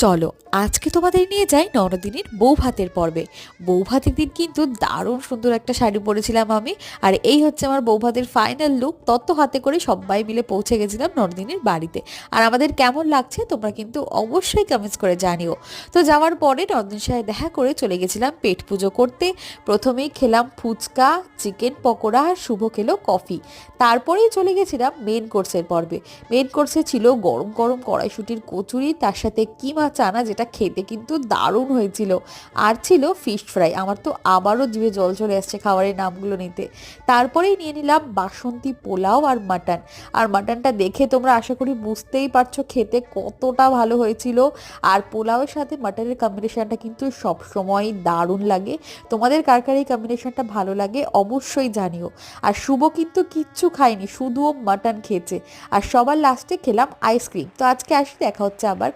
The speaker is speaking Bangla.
চলো আজকে তোমাদের নিয়ে যাই নরদিনীর বৌভাতের পর্বে। বৌভাতের দিন কিন্তু দারুণ সুন্দর একটা শাড়ি পরেছিলাম আমি। আর এই হচ্ছে আমার বৌভাতের ফাইনাল লুক। তত্ত্ব হাতে করে সবাই মিলে পৌঁছে গেছিলাম নরদিনীর বাড়িতে। আর আমাদের কেমন লাগছে তোমরা কিন্তু অবশ্যই কমেন্টস করে জানিও। তো যাওয়ার পরে নরদিনীর সাথে দেখা করে চলে গেছিলাম পেট পুজো করতে। প্রথমেই খেলাম ফুচকা, চিকেন পকোড়া, আর শুভ খেলো কফি। তারপরেই চলে গেছিলাম মেন কোর্সের পর্বে। মেন কোর্সে ছিল গরম গরম কড়াইশুটির কচুরি, তার সাথে কিমা চানা, যেটা খেতে কিন্তু দারুণ হয়েছিল। আর ছিল ফিশ ফ্রাই। আমার তো আবারও জিভে জল চলে আসছে খাবারের নামগুলো নিতে। তারপরেই নিয়ে নিলাম বাসন্তী পোলাও আর মাটন। আর মাটনটা দেখে তোমরা আশা করি বুঝতেই পারছো খেতে কতটা ভালো হয়েছিল। আর পোলাওয়ের সাথে মাটনের কম্বিনেশনটা কিন্তু সবসময় দারুণ লাগে। তোমাদের কার কার এই কম্বিনেশনটা ভালো লাগে অবশ্যই জানিও। আর শুভ কিন্তু কিচ্ছু খায়নি, শুধু মাটন খেয়েছে। আর সবার লাস্টে খেলাম আইসক্রিম। তো আজকে আসি, দেখা হচ্ছে আবার।